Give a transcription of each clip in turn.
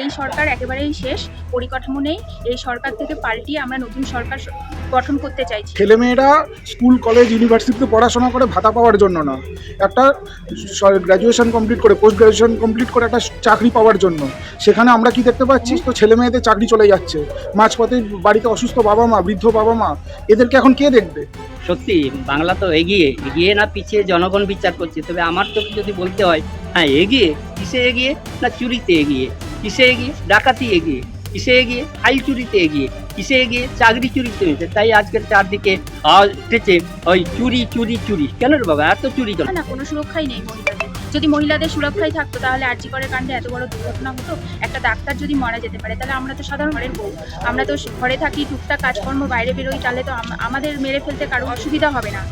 এই সরকার একেবারেই শেষ, পরিকাঠামো নেই। এই সরকার থেকে পাল্টিয়ে আমরা নতুন সরকার গঠন করতে চাইছি। ছেলেমেয়েরা স্কুল কলেজ ইউনিভার্সিটিতে পড়াশোনা করে ভাতা পাওয়ার জন্য না, একটা গ্র্যাজুয়েশন কমপ্লিট করে পোস্ট গ্র্যাজুয়েশন কমপ্লিট করে একটা চাকরি পাওয়ার জন্য। সেখানে আমরা কি দেখতে পাচ্ছি, তো ছেলে মেয়েদের চাকরি চলে যাচ্ছে, মাঝপথে বাড়িতে অসুস্থ বাবা মা, বৃদ্ধ বাবা মা, এদেরকে এখন কে দেখবে? সত্যি বাংলা তো এগিয়ে এগিয়ে না পিছিয়ে জনগণ বিচার করছে। তবে আমার তো যদি বলতে হয়, হ্যাঁ এগিয়ে। কিসে এগিয়ে? না চুরিতে এগিয়ে। কিসে এগিয়ে? ডাকাতি এগিয়ে। কিসে এগিয়ে? ফাইল চুরিতে এগিয়ে। কিসে এগিয়ে? চাকরি চুরিতে হয়েছে। তাই আজকের চারদিকে আওয়াজ উঠেছে ওই চুরি চুরি চুরি। কেন রে বাবা এত চুরি কেন? না, কোনো সুরক্ষাই নেই মহিলাদের। যদি মহিলাদের সুরক্ষাই থাকতো তাহলে আরজি করের কাণ্ডে এত বড় দুর্ঘটনা হতো। একটা ডাক্তার যদি মারা যেতে পারে, তাহলে আমরা তো সাধারণ ঘরের বউ, আমরা তো ঘরে থাকি, টুকটাক কাজকর্ম বাইরে বেরোই, তাহলে তো আমাদের মেরে ফেলতে কারো অসুবিধা হবে না।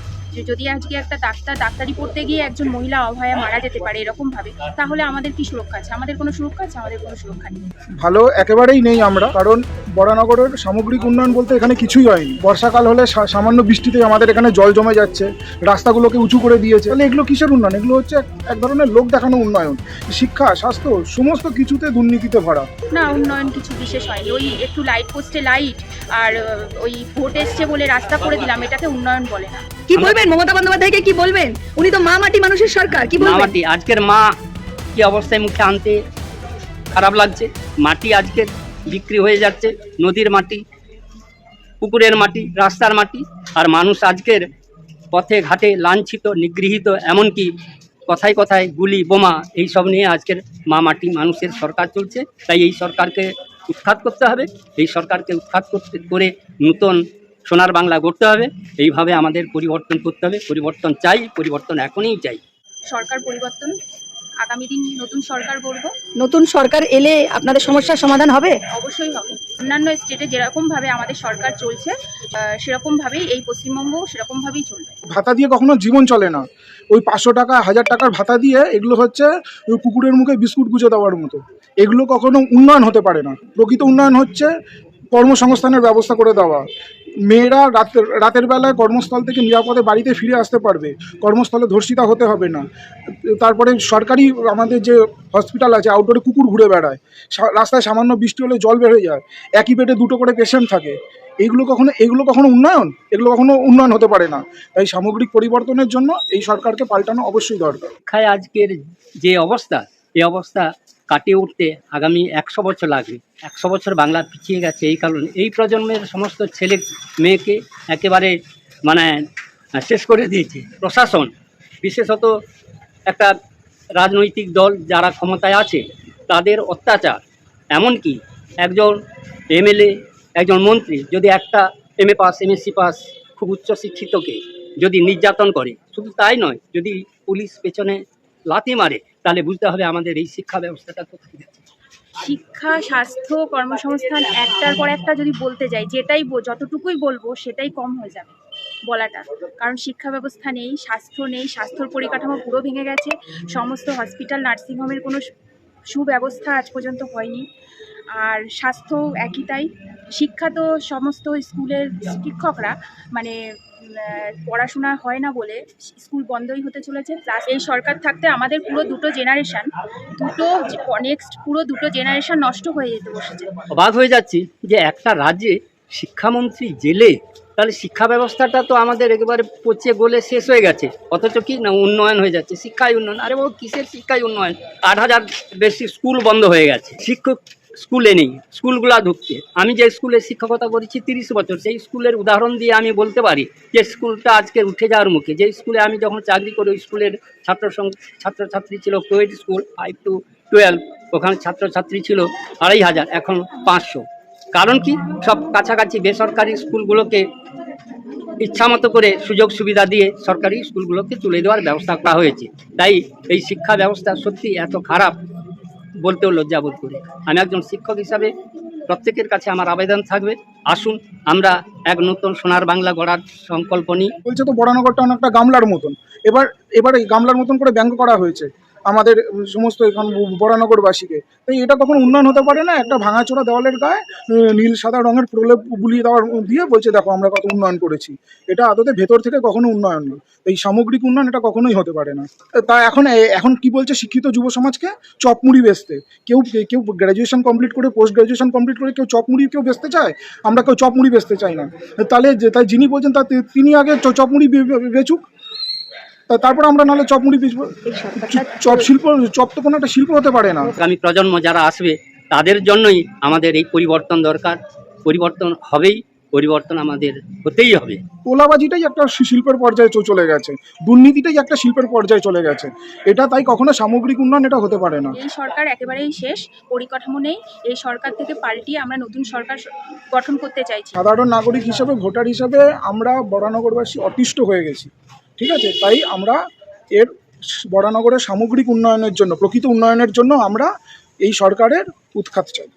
যদি আজকে একটা ডাক্তারি পড়তে গিয়ে একজন মহিলা অভয়া মারা যেতে পারে এরকম ভাবে, তাহলে আমাদের কি সুরক্ষা আছে? আমাদের কোনো সুরক্ষা আছে? আমাদের কোনো সুরক্ষা নেই। ভালো একেবারেই নেই আমরা, কারণ বরানগরের সামগ্রিক উন্নয়ন বলতে এখানে কিছুই হয়নি। বর্ষাকাল হলে সামান্য বৃষ্টিতে আমাদের এখানে জল জমে যাচ্ছে, রাস্তাগুলোকে উঁচু করে দিয়েছে। তাহলে এগুলো কিসের উন্নয়ন? এগুলো হচ্ছে এক ধরনের লোক দেখানো উন্নয়ন। শিক্ষা, স্বাস্থ্য, সমস্ত কিছুতে দুর্নীতিতে ভরা। না, উন্নয়ন কিছু বিশেষ হয়নি। ওই একটু লাইট পোস্টে লাইট আর ওই ভোট এসছে বলে রাস্তা করে দিলাম, এটাকে উন্নয়ন বলে না। কি বলবেন মমতা বন্দ্যোপাধ্যায়কে? কি বলবেন? উনি তো মা মাটি মানুষের সরকার, কি মা বলবেন? মাটি আজকের মা কি অবস্থায় মুখে আনতে খারাপ লাগছে। মাটি আজকের বিক্রি হয়ে যাচ্ছে, নদীর মাটি, পুকুরের মাটি, রাস্তার মাটি। আর মানুষ আজকের পথে ঘাটে লাঞ্ছিত, নিগৃহীত, এমনকি কথায় কথায় গুলি বোমা এইসব নিয়ে আজকের মা মাটি মানুষের সরকার চলছে। তাই এই সরকারকে উৎখাত করতে হবে। এই সরকারকে উৎখাত করে নতুন সোনার বাংলা গড়তে হবে। এইভাবে আমাদের পরিবর্তন করতে হবে। পরিবর্তন চাই, পরিবর্তন এখনই চাই। সরকার পরিবর্তন, আগামী দিন নতুন সরকার গড়ব। নতুন সরকার এলে আপনাদের সমস্যার সমাধান হবে? অবশ্যই হবে। অন্যান্য স্টেটে যেরকমভাবে আমাদের সরকার চলছে সেরকমভাবেই এই পশ্চিমবঙ্গ সেরকমভাবেই চলবে। ভাতা দিয়ে কখনো জীবন চলে না। ওই 500 টাকা 1000 টাকার ভাতা দিয়ে এগুলো হচ্ছে ওই কুকুরের মুখে বিস্কুট গুঁজে দেওয়ার মতো। এগুলো কখনো উন্নয়ন হতে পারে না। প্রকৃত উন্নয়ন হচ্ছে কর্মসংস্থানের ব্যবস্থা করে দেওয়া। মেয়েরা রাতের বেলায় কর্মস্থল থেকে নিরাপদে বাড়িতে ফিরে আসতে পারবে, কর্মস্থলে ধর্ষিতা হতে হবে না। তারপরে সরকারি আমাদের যে হসপিটাল আছে, আউটডোরে কুকুর ঘুরে বেড়ায়, রাস্তায় সামান্য বৃষ্টি হলে জল বের হয়ে যায়, একই বেডে 2টো করে পেশেন্ট থাকে। এগুলো কখনো উন্নয়ন? এগুলো কখনো উন্নয়ন হতে পারে না। তাই সামগ্রিক পরিবর্তনের জন্য এই সরকারকে পাল্টানো অবশ্যই দরকার। শিক্ষায় আজকের যে অবস্থা, এই অবস্থা কাটিয়ে উঠতে আগামী 100 বছর লাগবে। 100 বছর বাংলা পিছিয়ে গেছে এই কারণে। এই প্রজন্মের সমস্ত ছেলে মেয়েকে একেবারে মানে শেষ করে দিয়েছে প্রশাসন, বিশেষত একটা রাজনৈতিক দল যারা ক্ষমতায় আছে তাদের অত্যাচার। এমনকি একজন এমএলএ, একজন মন্ত্রী যদি একটা এমএ পাস, এমএসসি পাস খুব উচ্চশিক্ষিতকে যদি নির্যাতন করে, শুধু তাই নয়, যদি পুলিশ পেছনে লাথি মারে, তাহলে বুঝতে হবে আমাদের এই শিক্ষা ব্যবস্থাটা কোথায় গেছে। শিক্ষা, স্বাস্থ্য, কর্মসংস্থান একটার পর একটা যদি বলতে যাই, যতটুকুই বলবো সেটাই কম হয়ে যাবে বলাটা। কারণ শিক্ষা ব্যবস্থা নেই, স্বাস্থ্য নেই, স্বাস্থ্যর পরিকাঠামো পুরো ভেঙে গেছে। সমস্ত হসপিটাল, নার্সিংহোমের কোনো সুব্যবস্থা আজ পর্যন্ত হয়নি। আর স্বাস্থ্য একই তাই। শিক্ষা তো সমস্ত স্কুলের শিক্ষকরা মানে পড়াশোনা হয় না বলে স্কুল বন্ধই হতে চলেছে। প্লাস এই সরকার থাকতে আমাদের পুরো দুটো জেনারেশন নষ্ট হয়ে যেতে বসেছে। অবাক হয়ে যাচ্ছি যে একটা রাজ্যে শিক্ষামন্ত্রী জেলে, তাহলে শিক্ষা ব্যবস্থাটা তো আমাদের একেবারে পচে গলে শেষ হয়ে গেছে। অথচ কি না উন্নয়ন হয়ে যাচ্ছে, শিক্ষায় উন্নয়ন। আরে বাবু কিসের শিক্ষায় উন্নয়ন? 8000 বেশি স্কুল বন্ধ হয়ে গেছে, শিক্ষক স্কুলে নেই, স্কুলগুলা ঢুকছে। আমি যে স্কুলে শিক্ষকতা করেছি 30 বছর, সেই স্কুলের উদাহরণ দিয়ে আমি বলতে পারি যে স্কুলটা আজকে উঠে যাওয়ার মুখে। যে স্কুলে আমি যখন চাকরি করি, ওই স্কুলের ছাত্রছাত্রী ছিল কোয়েড স্কুল 5 to 12, ওখানে ছাত্রছাত্রী ছিল 2500, এখন 500। কারণ কি? সব কাছাকাছি বেসরকারি স্কুলগুলোকে ইচ্ছামতো করে সুযোগ সুবিধা দিয়ে সরকারি স্কুলগুলোকে তুলে দেওয়ার ব্যবস্থা করা হয়েছে। তাই এই শিক্ষা ব্যবস্থা সত্যি এত খারাপ বলতেও লজ্জাবোধ করি। আমি একজন শিক্ষক হিসাবে প্রত্যেকের কাছে আমার আবেদন থাকবে, আসুন আমরা এক নতুন সোনার বাংলা গড়ার সংকল্প নিই। বলছে তো বরানগরটা অনেকটা গামলার মতন। এবার এই গামলার মতন করে ব্যঙ্গ করা হয়েছে। আমাদের সমস্ত এখান বরানগরবাসীকে। তাই এটা কখনো উন্নয়ন হতে পারে না। একটা ভাঙাচোরা দেওয়ালের গায়ে নীল সাদা রঙের প্রলেপ বুলিয়ে দেওয়ার দিয়ে বলছে দেখো আমরা কত উন্নয়ন করেছি। এটা আদতে ভেতর থেকে কখনো উন্নয়ন না। এই সামগ্রিক উন্নয়ন এটা কখনোই হতে পারে না। তা এখন কি বলছে শিক্ষিত যুব সমাজকে চপমুড়ি বেচতে। কেউ কেউ গ্র্যাজুয়েশন কমপ্লিট করে পোস্ট গ্র্যাজুয়েশন কমপ্লিট করে কেউ চপমুড়ি কেউ বেচতে চায়, আমরা কেউ চপমুড়ি বেচতে চাই না। তাই যিনি বলছেন তিনি আগে চপমুড়ি বেচুক, তারপর আমরা নাহলে চপমুড়ি বেচবো। চপ তো কোনো একটা শিল্প হতে পারে না। আগামী প্রজন্ম যারা আসবে তাদের জন্যই আমাদের এই পরিবর্তন দরকার। পরিবর্তন হবেই, পরিবর্তন আমাদের হতেই হবে। তোলাবাজিটাই একটা শিল্পের পর্যায়ে চলে গেছে, দুর্নীতিটাই একটা শিল্পের পর্যায়ে চলে গেছে। এটা তাই কখনো সামগ্রিক উন্নয়ন এটা হতে পারে না। এই সরকার একেবারেই শেষ, পরিকাঠামো নেই। এই সরকার থেকে পাল্টিয়ে আমরা নতুন সরকার গঠন করতে চাইছি। সাধারণ নাগরিক হিসেবে, ভোটার হিসেবে আমরা বরানগরবাসী অতিষ্ঠ হয়ে গেছি। ঠিক আছে, তাই আমরা এর বরানগরের সামগ্রিক উন্নয়নের জন্য, প্রকৃত উন্নয়নের জন্য আমরা এই সরকারের উৎখাত চাই।